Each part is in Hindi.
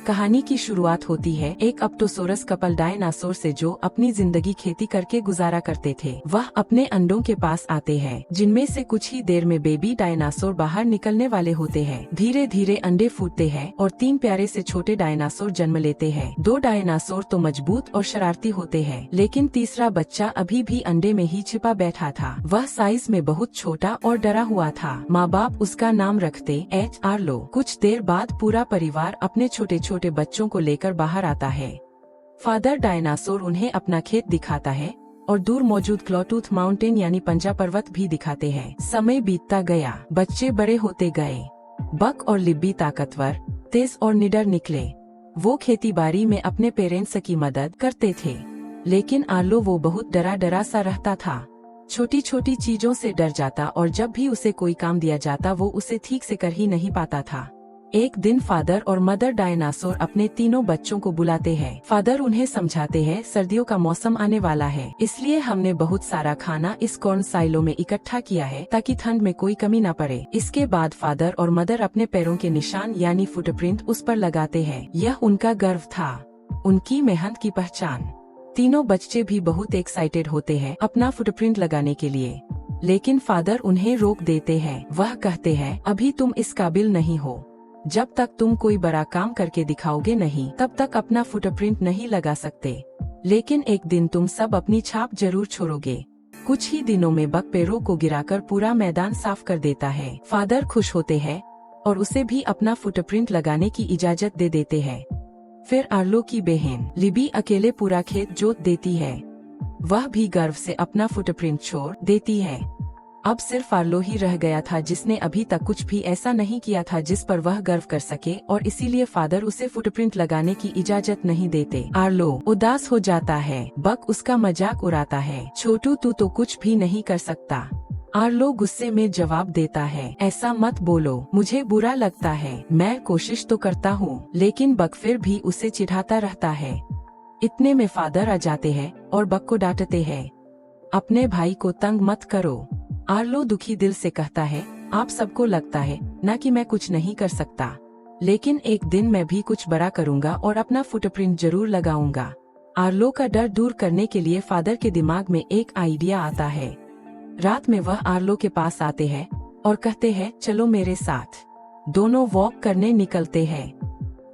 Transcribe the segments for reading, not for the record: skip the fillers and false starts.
कहानी की शुरुआत होती है एक अप्टोसोरस कपल डायनासोर से जो अपनी जिंदगी खेती करके गुजारा करते थे। वह अपने अंडों के पास आते हैं जिनमें से कुछ ही देर में बेबी डायनासोर बाहर निकलने वाले होते हैं। धीरे धीरे अंडे फूटते हैं और 3 प्यारे से छोटे डायनासोर जन्म लेते हैं। 2 डायनासोर तो मजबूत और शरारती होते हैं, लेकिन तीसरा बच्चा अभी भी अंडे में ही छिपा बैठा था। वह साइज में बहुत छोटा और डरा हुआ था। माँ बाप उसका नाम रखते एच आर्लो। कुछ देर बाद पूरा परिवार अपने छोटे छोटे बच्चों को लेकर बाहर आता है। फादर डायनासोर उन्हें अपना खेत दिखाता है और दूर मौजूद क्लॉटूथ माउंटेन यानी पंजा पर्वत भी दिखाते हैं। समय बीतता गया, बच्चे बड़े होते गए। बक और लिब्बी ताकतवर, तेज और निडर निकले। वो खेतीबाड़ी में अपने पेरेंट्स की मदद करते थे, लेकिन आर्लो वो बहुत डरा डरा सा रहता था। छोटी छोटी चीजों से डर जाता और जब भी उसे कोई काम दिया जाता वो उसे ठीक से कर ही नहीं पाता था। एक दिन फादर और मदर डायनासोर अपने तीनों बच्चों को बुलाते हैं। फादर उन्हें समझाते हैं सर्दियों का मौसम आने वाला है, इसलिए हमने बहुत सारा खाना इस कॉर्न साइलो में इकट्ठा किया है ताकि ठंड में कोई कमी न पड़े। इसके बाद फादर और मदर अपने पैरों के निशान यानी फुटप्रिंट उस पर लगाते हैं। यह उनका गर्व था, उनकी मेहनत की पहचान। तीनों बच्चे भी बहुत एक्साइटेड होते हैं अपना फुटप्रिंट लगाने के लिए, लेकिन फादर उन्हें रोक देते हैं। वह कहते हैं अभी तुम इस काबिल नहीं हो। जब तक तुम कोई बड़ा काम करके दिखाओगे नहीं तब तक अपना फुटप्रिंट नहीं लगा सकते, लेकिन एक दिन तुम सब अपनी छाप जरूर छोड़ोगे। कुछ ही दिनों में बक पेड़ों को गिराकर पूरा मैदान साफ कर देता है। फादर खुश होते हैं और उसे भी अपना फुटप्रिंट लगाने की इजाजत दे देते हैं। फिर आर्लो की बहन लिबी अकेले पूरा खेत जोत देती है। वह भी गर्व से अपना फुटप्रिंट छोड़ देती है। अब सिर्फ आर्लो ही रह गया था जिसने अभी तक कुछ भी ऐसा नहीं किया था जिस पर वह गर्व कर सके, और इसीलिए फादर उसे फुटप्रिंट लगाने की इजाजत नहीं देते। आर्लो उदास हो जाता है। बक उसका मजाक उड़ाता है, छोटू तू तो कुछ भी नहीं कर सकता। आर्लो गुस्से में जवाब देता है, ऐसा मत बोलो, मुझे बुरा लगता है, मैं कोशिश तो करता हूँ। लेकिन बक फिर भी उसे चिढ़ाता रहता है। इतने में फादर आ जाते हैं और बक को डांटते हैं, अपने भाई को तंग मत करो। आर्लो दुखी दिल से कहता है, आप सबको लगता है ना कि मैं कुछ नहीं कर सकता, लेकिन एक दिन मैं भी कुछ बड़ा करूँगा और अपना फुटप्रिंट जरूर लगाऊंगा। आर्लो का डर दूर करने के लिए फादर के दिमाग में एक आइडिया आता है। रात में वह आर्लो के पास आते हैं और कहते हैं चलो मेरे साथ। दोनों वॉक करने निकलते हैं।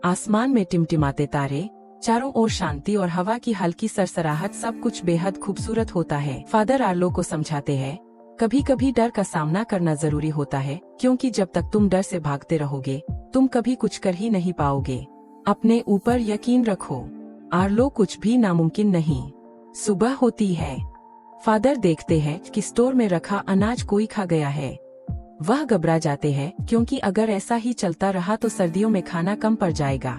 आसमान में टिमटिमाते तारे, चारों ओर शांति और हवा की हल्की सरसराहट, सब कुछ बेहद खूबसूरत होता है। फादर आर्लो को समझाते हैं, कभी कभी डर का सामना करना जरूरी होता है, क्योंकि जब तक तुम डर से भागते रहोगे तुम कभी कुछ कर ही नहीं पाओगे। अपने ऊपर यकीन रखो। आर्लो कुछ भी नामुमकिन नहीं। सुबह होती है। फादर देखते हैं कि स्टोर में रखा अनाज कोई खा गया है। वह घबरा जाते हैं क्योंकि अगर ऐसा ही चलता रहा तो सर्दियों में खाना कम पड़ जाएगा।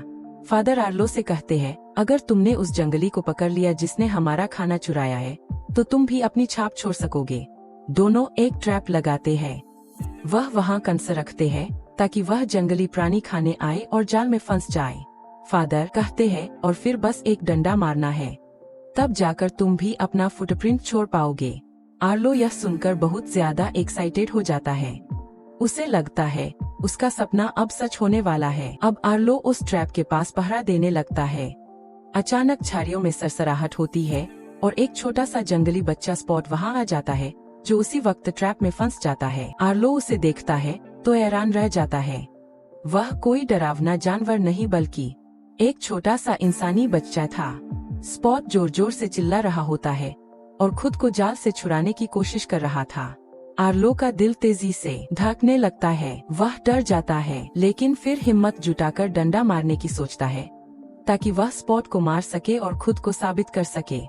फादर आर्लो से कहते हैं, अगर तुमने उस जंगली को पकड़ लिया जिसने हमारा खाना चुराया है तो तुम भी अपनी छाप छोड़ सकोगे। दोनों एक ट्रैप लगाते हैं। वह वहां कंस रखते हैं ताकि वह जंगली प्राणी खाने आए और जाल में फंस जाए। फादर कहते हैं और फिर बस एक डंडा मारना है, तब जाकर तुम भी अपना फुटप्रिंट छोड़ पाओगे। आर्लो यह सुनकर बहुत ज्यादा एक्साइटेड हो जाता है। उसे लगता है उसका सपना अब सच होने वाला है। अब आर्लो उस ट्रैप के पास पहरा देने लगता है। अचानक झाड़ियों में सरसराहट होती है और एक छोटा सा जंगली बच्चा स्पॉट वहां आ जाता है, जो उसी वक्त ट्रैप में फंस जाता है। आर्लो उसे देखता है तो हैरान रह जाता है। वह कोई डरावना जानवर नहीं बल्कि एक छोटा सा इंसानी बच्चा था। स्पॉट जोर जोर से चिल्ला रहा होता है और खुद को जाल से छुड़ाने की कोशिश कर रहा था। आर्लो का दिल तेजी से धड़कने लगता है। वह डर जाता है, लेकिन फिर हिम्मत जुटाकर डंडा मारने की सोचता है ताकि वह स्पॉट को मार सके और खुद को साबित कर सके,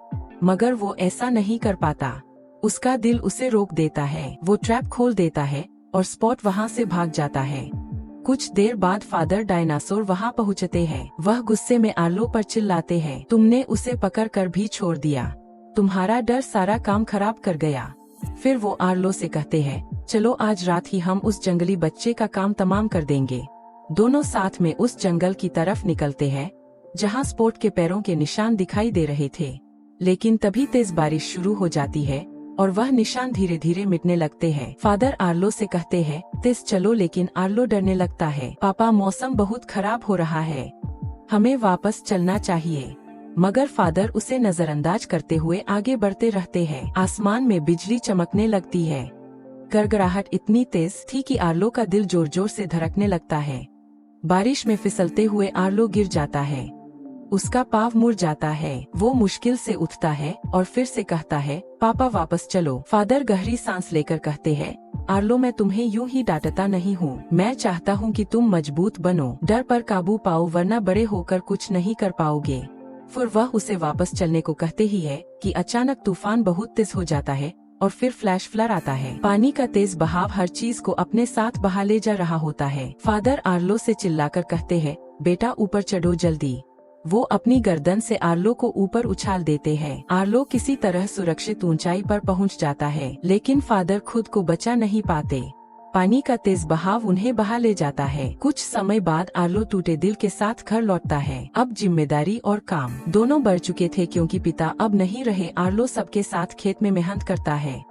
मगर वो ऐसा नहीं कर पाता। उसका दिल उसे रोक देता है। वो ट्रैप खोल देता है और स्पॉट वहां से भाग जाता है। कुछ देर बाद फादर डायनासोर वहां पहुंचते हैं। वह गुस्से में आर्लो पर चिल्लाते हैं, तुमने उसे पकड़ कर भी छोड़ दिया, तुम्हारा डर सारा काम खराब कर गया। फिर वो आर्लो से कहते हैं, चलो आज रात ही हम उस जंगली बच्चे का काम तमाम कर देंगे। दोनों साथ में उस जंगल की तरफ निकलते हैं जहाँ स्पॉट के पैरों के निशान दिखाई दे रहे थे, लेकिन तभी तेज बारिश शुरू हो जाती है और वह निशान धीरे धीरे मिटने लगते हैं। फादर आर्लो से कहते हैं तेज चलो, लेकिन आर्लो डरने लगता है, पापा मौसम बहुत खराब हो रहा है, हमें वापस चलना चाहिए। मगर फादर उसे नजरअंदाज करते हुए आगे बढ़ते रहते हैं। आसमान में बिजली चमकने लगती है। गड़गड़ाहट इतनी तेज थी कि आर्लो का दिल जोर जोर से धड़कने लगता है। बारिश में फिसलते हुए आर्लो गिर जाता है। उसका पाँव मुड़ जाता है। वो मुश्किल से उठता है और फिर से कहता है, पापा वापस चलो। फादर गहरी सांस लेकर कहते हैं, आर्लो मैं तुम्हें यूं ही डांटता नहीं हूँ। मैं चाहता हूँ कि तुम मजबूत बनो, डर पर काबू पाओ, वरना बड़े होकर कुछ नहीं कर पाओगे। फिर वह उसे वापस चलने को कहते ही है कि अचानक तूफान बहुत तेज हो जाता है और फिर फ्लैश फ्लड आता है। पानी का तेज बहाव हर चीज को अपने साथ बहा ले जा रहा होता है। फादर आर्लो से चिल्लाकर कहते हैं, बेटा ऊपर चढ़ो जल्दी। वो अपनी गर्दन से आर्लो को ऊपर उछाल देते हैं। आर्लो किसी तरह सुरक्षित ऊंचाई पर पहुंच जाता है, लेकिन फादर खुद को बचा नहीं पाते। पानी का तेज बहाव उन्हें बहा ले जाता है। कुछ समय बाद आर्लो टूटे दिल के साथ घर लौटता है। अब जिम्मेदारी और काम दोनों बढ़ चुके थे, क्योंकि पिता अब नहीं रहे। आर्लो सबके साथ खेत में मेहनत करता है,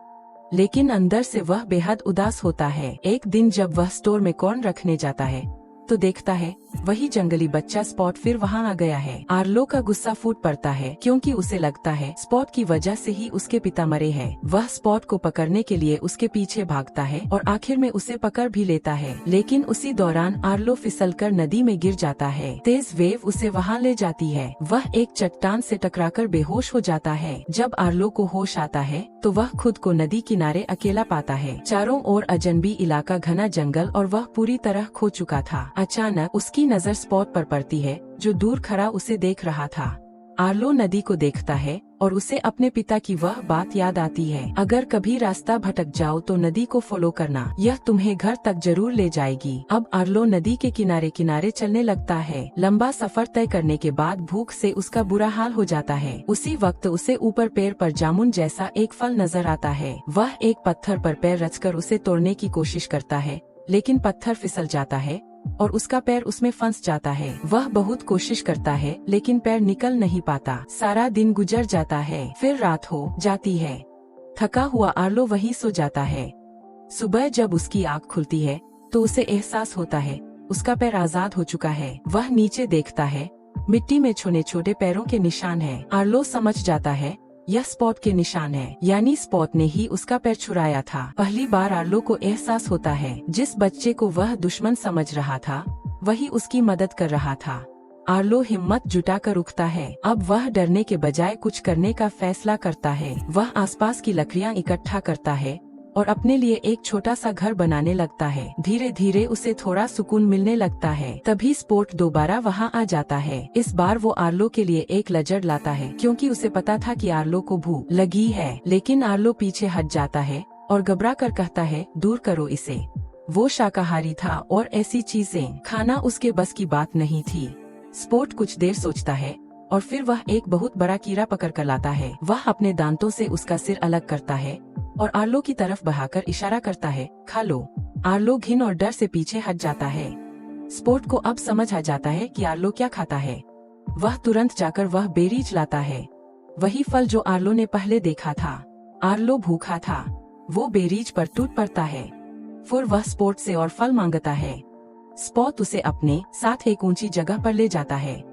लेकिन अंदर से वह बेहद उदास होता है। एक दिन जब वह स्टोर में कॉर्न रखने जाता है तो देखता है वही जंगली बच्चा स्पॉट फिर वहाँ आ गया है। आर्लो का गुस्सा फूट पड़ता है, क्योंकि उसे लगता है स्पॉट की वजह से ही उसके पिता मरे हैं। वह स्पॉट को पकड़ने के लिए उसके पीछे भागता है और आखिर में उसे पकड़ भी लेता है, लेकिन उसी दौरान आर्लो फिसलकर नदी में गिर जाता है। तेज वेव उसे वहाँ ले जाती है। वह एक चट्टान से टकराकर बेहोश हो जाता है। जब आर्लो को होश आता है तो वह खुद को नदी किनारे अकेला पाता है। चारों ओर अजनबी इलाका, घना जंगल, और वह पूरी तरह खो चुका था। अचानक उसकी नजर स्पॉट पर पड़ती है, जो दूर खड़ा उसे देख रहा था। आर्लो नदी को देखता है और उसे अपने पिता की वह बात याद आती है, अगर कभी रास्ता भटक जाओ तो नदी को फॉलो करना, यह तुम्हें घर तक जरूर ले जाएगी। अब आर्लो नदी के किनारे किनारे चलने लगता है। लंबा सफर तय करने के बाद भूख से उसका बुरा हाल हो जाता है। उसी वक्त उसे ऊपर पेड़ पर जामुन जैसा एक फल नजर आता है। वह एक पत्थर पर पैर रचकर उसे तोड़ने की कोशिश करता है, लेकिन पत्थर फिसल जाता है और उसका पैर उसमें फंस जाता है। वह बहुत कोशिश करता है, लेकिन पैर निकल नहीं पाता। सारा दिन गुजर जाता है, फिर रात हो जाती है। थका हुआ आर्लो वहीं सो जाता है। सुबह जब उसकी आँख खुलती है तो उसे एहसास होता है उसका पैर आजाद हो चुका है। वह नीचे देखता है, मिट्टी में छोटे छोटे पैरों के निशान हैं। आर्लो समझ जाता है यह स्पॉट के निशान है, यानी स्पॉट ने ही उसका पैर छुड़ाया था। पहली बार आर्लो को एहसास होता है जिस बच्चे को वह दुश्मन समझ रहा था वही उसकी मदद कर रहा था। आर्लो हिम्मत जुटाकर उठता है। अब वह डरने के बजाय कुछ करने का फैसला करता है। वह आसपास की लकड़ियां इकट्ठा करता है और अपने लिए एक छोटा सा घर बनाने लगता है। धीरे धीरे उसे थोड़ा सुकून मिलने लगता है। तभी स्पॉट दोबारा वहाँ आ जाता है। इस बार वो आर्लो के लिए एक लजड़ लाता है, क्योंकि उसे पता था कि आर्लो को भूख लगी है। लेकिन आर्लो पीछे हट जाता है और घबरा कर कहता है, दूर करो इसे। वो शाकाहारी था और ऐसी चीजें खाना उसके बस की बात नहीं थी। स्पॉट कुछ देर सोचता है और फिर वह एक बहुत बड़ा कीड़ा पकड़ कर लाता है। वह अपने दांतों से उसका सिर अलग करता है और आर्लो की तरफ बढ़ाकर इशारा करता है, खा लो। आर्लो घिन और डर से पीछे हट जाता है। स्पॉट को अब समझ आ जाता है कि आर्लो क्या खाता है। वह तुरंत जाकर वह बेरीज लाता है, वही फल जो आर्लो ने पहले देखा था। आर्लो भूखा था। वो बेरीज पर टूट पड़ता है। फिर वह स्पॉट से और फल मांगता है। स्पॉट उसे अपने साथ एक ऊंची जगह पर ले जाता है,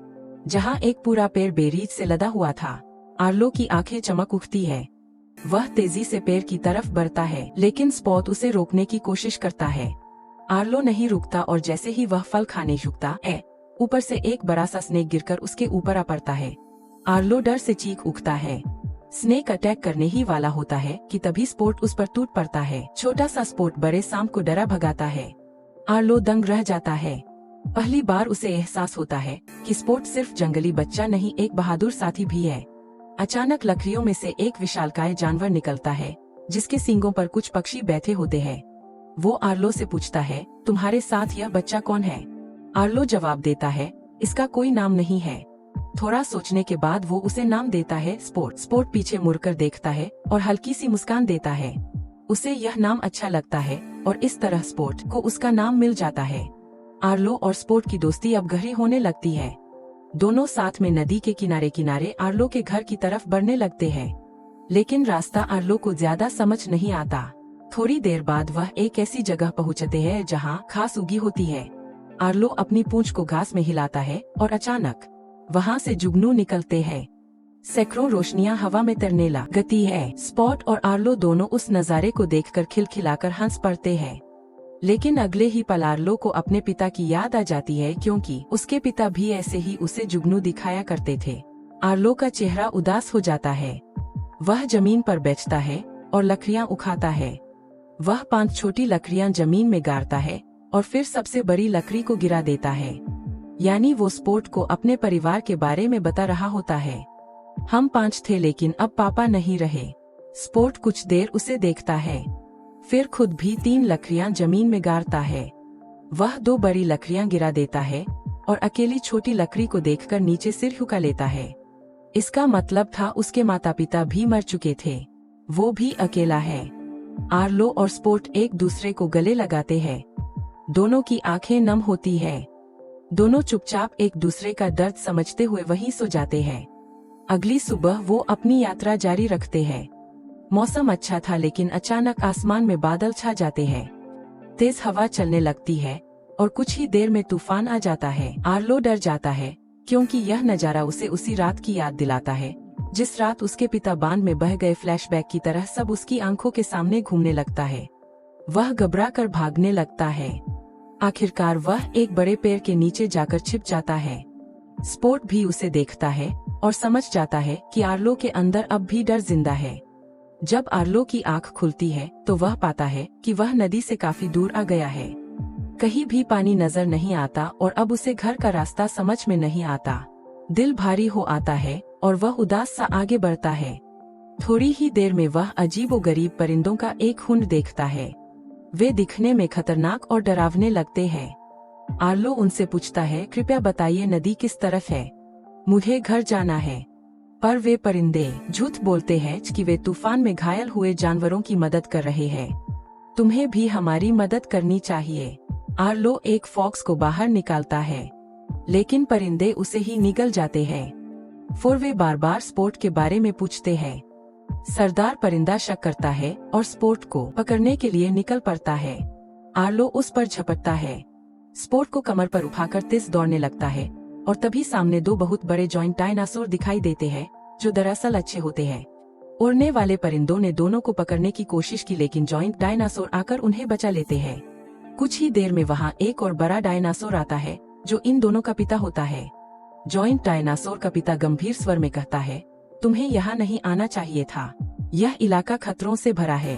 जहाँ एक पूरा पेड़ बेरीज से लदा हुआ था। आर्लो की आंखें चमक उठती है। वह तेजी से पेड़ की तरफ बढ़ता है, लेकिन स्पॉट उसे रोकने की कोशिश करता है। आर्लो नहीं रुकता और जैसे ही वह फल खाने झुकता है, ऊपर से एक बड़ा सा स्नेक गिरकर उसके ऊपर आ पड़ता है। आर्लो डर से चीख उठता है। स्नेक अटैक करने ही वाला होता है कि तभी स्पॉट उस पर टूट पड़ता है। छोटा सा स्पॉट बड़े सांप को डरा भगाता है। आर्लो दंग रह जाता है। पहली बार उसे एहसास होता है कि स्पॉट सिर्फ जंगली बच्चा नहीं, एक बहादुर साथी भी है। अचानक लकड़ियों में से एक विशालकाय जानवर निकलता है, जिसके सींगों पर कुछ पक्षी बैठे होते हैं। वो आर्लो से पूछता है, तुम्हारे साथ यह बच्चा कौन है? आर्लो जवाब देता है, इसका कोई नाम नहीं है। थोड़ा सोचने के बाद वो उसे नाम देता है, स्पॉट। स्पॉट पीछे मुड़कर देखता है और हल्की सी मुस्कान देता है। उसे यह नाम अच्छा लगता है और इस तरह स्पॉट को उसका नाम मिल जाता है। आर्लो और स्पॉट की दोस्ती अब गहरी होने लगती है। दोनों साथ में नदी के किनारे किनारे आर्लो के घर की तरफ बढ़ने लगते हैं, लेकिन रास्ता आर्लो को ज्यादा समझ नहीं आता। थोड़ी देर बाद वह एक ऐसी जगह पहुंचते हैं जहां घास उगी होती है। आर्लो अपनी पूंछ को घास में हिलाता है और अचानक वहाँ से जुगनू निकलते हैं। सैकड़ों रोशनियां हवा में तैरने लगती है। स्पॉट और आर्लो दोनों उस नज़ारे को देखकर खिलखिलाकर हंस पड़ते हैं। लेकिन अगले ही पल आर्लो को अपने पिता की याद आ जाती है, क्योंकि उसके पिता भी ऐसे ही उसे जुगनू दिखाया करते थे। आर्लो का चेहरा उदास हो जाता है। वह जमीन पर बैठता है और लकड़ियां उखाता है। वह 5 छोटी लकड़ियां जमीन में गाड़ता है और फिर सबसे बड़ी लकड़ी को गिरा देता है। यानी वो स्पॉट को अपने परिवार के बारे में बता रहा होता है। हम 5 थे, लेकिन अब पापा नहीं रहे। स्पॉट कुछ देर उसे देखता है, फिर खुद भी 3 लकड़ियां जमीन में गाड़ता है। वह 2 बड़ी लकड़ियां गिरा देता है और अकेली छोटी लकड़ी को देखकर नीचे सिर झुका लेता है। इसका मतलब था उसके माता पिता भी मर चुके थे, वो भी अकेला है। आर्लो और स्पॉट एक दूसरे को गले लगाते हैं। दोनों की आंखें नम होती है। दोनों चुपचाप एक दूसरे का दर्द समझते हुए वहीं सो जाते हैं। अगली सुबह वो अपनी यात्रा जारी रखते हैं। मौसम अच्छा था, लेकिन अचानक आसमान में बादल छा जाते हैं। तेज हवा चलने लगती है और कुछ ही देर में तूफान आ जाता है। आर्लो डर जाता है, क्योंकि यह नजारा उसे उसी रात की याद दिलाता है जिस रात उसके पिता बांध में बह गए। फ्लैशबैक की तरह सब उसकी आंखों के सामने घूमने लगता है। वह घबरा कर भागने लगता है। आखिरकार वह एक बड़े पेड़ के नीचे जाकर छिप जाता है। स्पॉट भी उसे देखता है और समझ जाता है कि आर्लो के अंदर अब भी डर जिंदा है। जब आर्लो की आंख खुलती है तो वह पाता है कि वह नदी से काफी दूर आ गया है। कहीं भी पानी नजर नहीं आता और अब उसे घर का रास्ता समझ में नहीं आता। दिल भारी हो आता है और वह उदास सा आगे बढ़ता है। थोड़ी ही देर में वह अजीबोगरीब परिंदों का एक झुंड देखता है। वे दिखने में खतरनाक और डरावने लगते हैं। आर्लो उनसे पूछता है, कृपया बताइए नदी किस तरफ है, मुझे घर जाना है। पर वे परिंदे झूठ बोलते हैं कि वे तूफान में घायल हुए जानवरों की मदद कर रहे हैं। तुम्हें भी हमारी मदद करनी चाहिए। आर्लो एक फॉक्स को बाहर निकालता है, लेकिन परिंदे उसे ही निगल जाते हैं। फिर वे बार बार स्पॉट के बारे में पूछते हैं। सरदार परिंदा शक करता है और स्पॉट को पकड़ने के लिए निकल पड़ता है। आर्लो उस पर झपटता है। स्पॉट को कमर पर उठाकर तेज दौड़ने लगता है और तभी सामने 2 बहुत बड़े जॉइंट डायनासोर दिखाई देते हैं, जो दरअसल अच्छे होते हैं। उड़ने वाले परिंदों ने दोनों को पकड़ने की कोशिश की, लेकिन जॉइंट डायनासोर आकर उन्हें बचा लेते हैं। कुछ ही देर में वहाँ एक और बड़ा डायनासोर आता है, जो इन दोनों का पिता होता है। जॉइंट डायनासोर का पिता गंभीर स्वर में कहता है, तुम्हें यहाँ नहीं आना चाहिए था, यह इलाका खतरों से भरा है।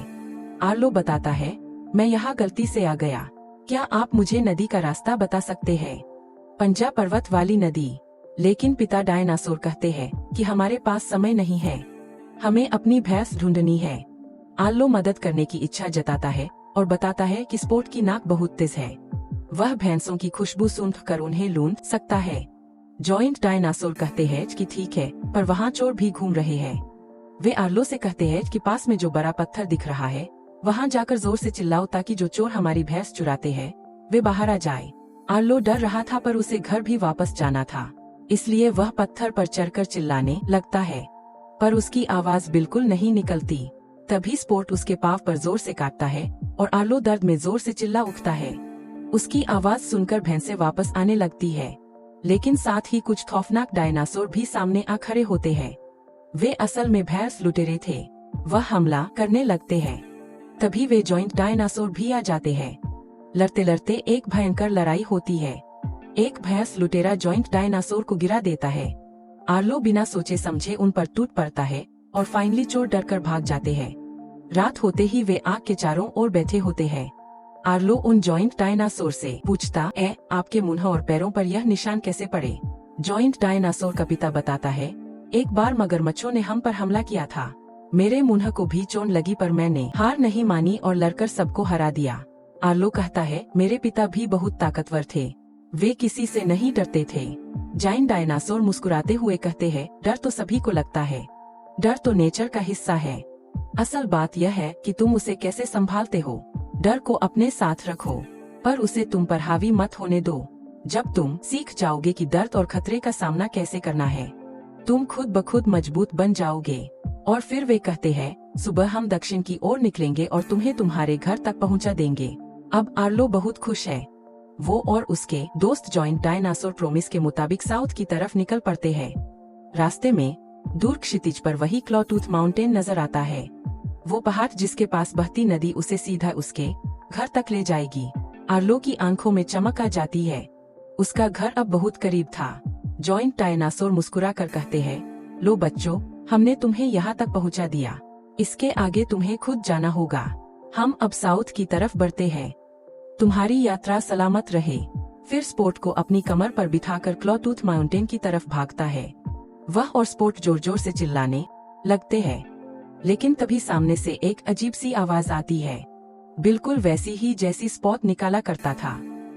आर्लो बताता है, मैं यहाँ गलती से आ गया, क्या आप मुझे नदी का रास्ता बता सकते हैं? पंजा पर्वत वाली नदी। लेकिन पिता डायनासोर कहते हैं कि हमारे पास समय नहीं है, हमें अपनी भैंस ढूंढनी है। आर्लो मदद करने की इच्छा जताता है और बताता है कि स्पॉट की नाक बहुत तेज है, वह भैंसों की खुशबू सूंघकर उन्हें ढूंढ सकता है। जॉइंट डायनासोर कहते हैं कि ठीक है, पर वहाँ चोर भी घूम रहे हैं। वे आर्लो से कहते हैं कि पास में जो बड़ा पत्थर दिख रहा है, वहाँ जाकर जोर से चिल्लाओ ताकि जो चोर हमारी भैंस चुराते हैं वे बाहर आ जाए। आर्लो डर रहा था, पर उसे घर भी वापस जाना था, इसलिए वह पत्थर पर चढ़कर चिल्लाने लगता है, पर उसकी आवाज बिल्कुल नहीं निकलती। तभी स्पॉट उसके पाँव पर जोर से काटता है और आर्लो दर्द में जोर से चिल्ला उठता है। उसकी आवाज सुनकर भैंसें वापस आने लगती है, लेकिन साथ ही कुछ खौफनाक डायनासोर भी सामने आ खड़े होते हैं। वे असल में भैंस लुटेरे थे। वह हमला करने लगते हैं। तभी वे जॉइंट डायनासोर भी आ जाते हैं। लड़ते लड़ते एक भयंकर लड़ाई होती है। एक भैंस लुटेरा जॉइंट डायनासोर को गिरा देता है। आर्लो बिना सोचे समझे उन पर टूट पड़ता है और फाइनली चोर डरकर भाग जाते हैं। रात होते ही वे आग के चारों ओर बैठे होते हैं। आर्लो उन जॉइंट डायनासोर से पूछता है, आपके मुंह और पैरों पर यह निशान कैसे पड़े? जॉइंट डायनासोर का पिता बताता है, एक बार मगरमच्छों ने हम पर हमला किया था, मेरे मुंह को भी चोट लगी, पर मैंने हार नहीं मानी और लड़कर सबको हरा दिया। आर्लो कहता है, मेरे पिता भी बहुत ताकतवर थे, वे किसी से नहीं डरते थे। जाइंट डायनासोर मुस्कुराते हुए कहते हैं, डर तो सभी को लगता है, डर तो नेचर का हिस्सा है, असल बात यह है कि तुम उसे कैसे संभालते हो। डर को अपने साथ रखो, पर उसे तुम पर हावी मत होने दो। जब तुम सीख जाओगे कि दर्द और खतरे का सामना कैसे करना है, तुम खुद ब खुद मजबूत बन जाओगे। और फिर वे कहते हैं, सुबह हम दक्षिण की ओर निकलेंगे और तुम्हें तुम्हारे घर तक पहुंचा देंगे। अब आर्लो बहुत खुश है। वो और उसके दोस्त जॉइंट डायनासोर प्रोमिस के मुताबिक साउथ की तरफ निकल पड़ते हैं। रास्ते में दूर क्षितिज पर वही क्लॉटूथ माउंटेन नजर आता है। वो पहाड़ जिसके पास बहती नदी उसे सीधा उसके घर तक ले जाएगी। आर्लो की आंखों में चमक आ जाती है। उसका घर अब बहुत करीब था। जॉइंट डायनासोर मुस्कुरा कर कहते हैं, लो बच्चों, हमने तुम्हें यहाँ तक पहुँचा दिया। इसके आगे तुम्हें खुद जाना होगा। हम अब साउथ की तरफ बढ़ते हैं। तुम्हारी यात्रा सलामत रहे। फिर स्पोर्ट को अपनी कमर पर बिठाकर क्लॉटूथ माउंटेन की तरफ भागता है। वह और स्पोर्ट जोर जोर से चिल्लाने लगते हैं। लेकिन तभी सामने से एक अजीब सी आवाज आती है, बिल्कुल वैसी ही जैसी स्पॉट निकाला करता था।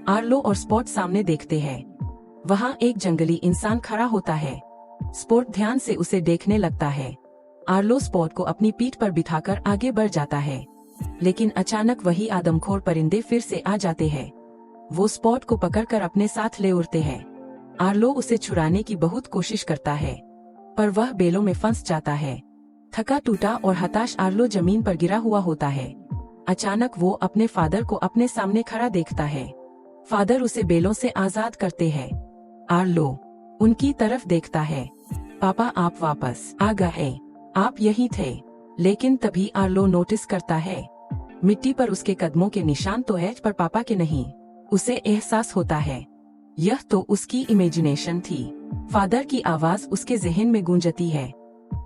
आर्लो और स्पॉट सामने देखते हैं। वहाँ एक जंगली इंसान खड़ा होता है। स्पॉट ध्यान से उसे देखने लगता है। आर्लो स्पॉट को अपनी पीठ पर बिठाकर आगे बढ़ जाता है, लेकिन अचानक वही आदमखोर परिंदे फिर से आ जाते हैं। वो स्पॉट को पकड़कर अपने साथ ले उड़ते हैं। आर्लो उसे छुड़ाने की बहुत कोशिश करता है, पर वह बेलों में फंस जाता है। थका टूटा और हताश आर्लो जमीन पर गिरा हुआ होता है। अचानक वो अपने फादर को अपने सामने खड़ा देखता है। फादर उसे बेलों से आजाद करते हैं। आर्लो उनकी तरफ देखता है। पापा, आप वापस आ गए। आप यहीं थे। लेकिन तभी आर्लो नोटिस करता है, मिट्टी पर उसके कदमों के निशान तो है, पर पापा के नहीं। उसे एहसास होता है यह तो उसकी इमेजिनेशन थी। फादर की आवाज उसके जहन में गूंजती है।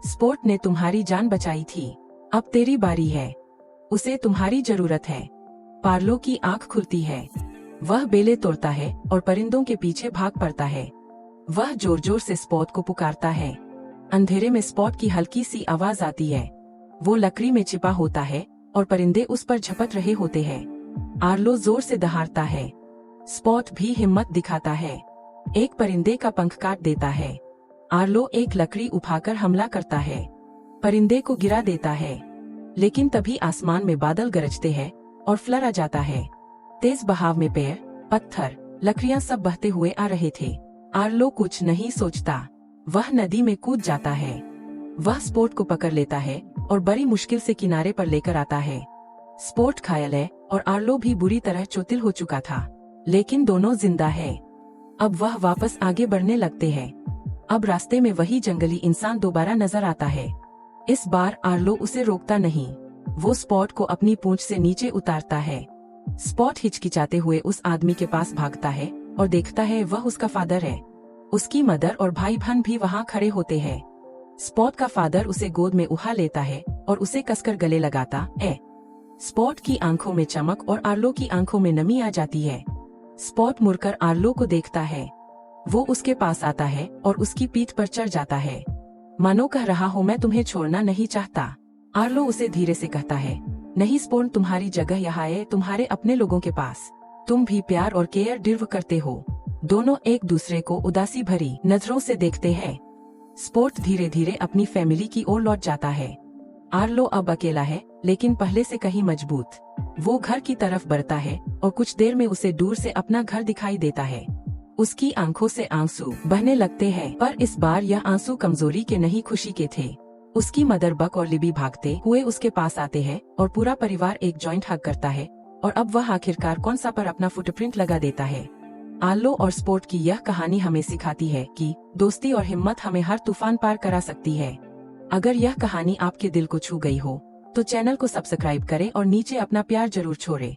स्पोर्ट ने तुम्हारी जान बचाई थी, अब तेरी बारी है। उसे तुम्हारी जरूरत है। पार्लो की आंख खुलती है। वह बेले तोड़ता है और परिंदों के पीछे भाग पड़ता है। वह जोर जोर से स्पॉट को पुकारता है। अंधेरे में स्पॉट की हल्की सी आवाज आती है। वो लकड़ी में छिपा होता है और परिंदे उस पर झपट रहे होते हैं। आर्लो जोर से दहाड़ता है। स्पॉट भी हिम्मत दिखाता है। एक परिंदे का पंख काट देता है। आर्लो एक लकड़ी उठाकर हमला करता है। परिंदे को गिरा देता है, लेकिन तभी आसमान में बादल गरजते हैं और फ्लड आ जाता है। तेज बहाव में पेड़, पत्थर, लकड़ियां सब बहते हुए आ रहे थे। आर्लो कुछ नहीं सोचता, वह नदी में कूद जाता है। वह स्पोर्ट को पकड़ लेता है और बड़ी मुश्किल से किनारे पर लेकर आता है। स्पोर्ट घायल है और आर्लो भी बुरी तरह चोटिल हो चुका था, लेकिन दोनों जिंदा है। अब वह वापस आगे बढ़ने लगते हैं। अब रास्ते में वही जंगली इंसान दोबारा नजर आता है। इस बार आर्लो उसे रोकता नहीं। वो स्पॉट को अपनी पूंछ से नीचे उतारता है। स्पॉट हिचकिचाते हुए उस आदमी के पास भागता है और देखता है वह उसका फादर है। उसकी मदर और भाई बहन भी वहाँ खड़े होते हैं। स्पॉट का फादर उसे गोद में उठा लेता है और उसे कसकर गले लगाता है। स्पॉट की आंखों में चमक और आर्लो की आंखों में नमी आ जाती है। स्पॉट मुड़कर आर्लो को देखता है। वो उसके पास आता है और उसकी पीठ पर चढ़ जाता है, मानो कह रहा हो, मैं तुम्हें छोड़ना नहीं चाहता। आर्लो उसे धीरे से कहता है, नहीं स्पॉट, तुम्हारी जगह यहाँ है, तुम्हारे अपने लोगों के पास। तुम भी प्यार और केयर डिर्व करते हो। दोनों एक दूसरे को उदासी भरी नजरों से देखते हैं। स्पॉट धीरे धीरे अपनी फैमिली की ओर लौट जाता है। आर्लो अब अकेला है, लेकिन पहले से कहीं मजबूत। वो घर की तरफ बढ़ता है और कुछ देर में उसे दूर से अपना घर दिखाई देता है। उसकी आंखों से आंसू बहने लगते हैं, पर इस बार यह आंसू कमजोरी के नहीं, खुशी के थे। उसकी मदर बक और लिबी भागते हुए उसके पास आते हैं और पूरा परिवार एक जॉइंट हग करता है और अब वह आखिरकार कौन सा पर अपना फुटप्रिंट लगा देता है। आर्लो और स्पॉट की यह कहानी हमें सिखाती है कि दोस्ती और हिम्मत हमें हर तूफान पार करा सकती है। अगर यह कहानी आपके दिल को छू गई हो तो चैनल को सब्सक्राइब करें और नीचे अपना प्यार जरूर छोड़ें।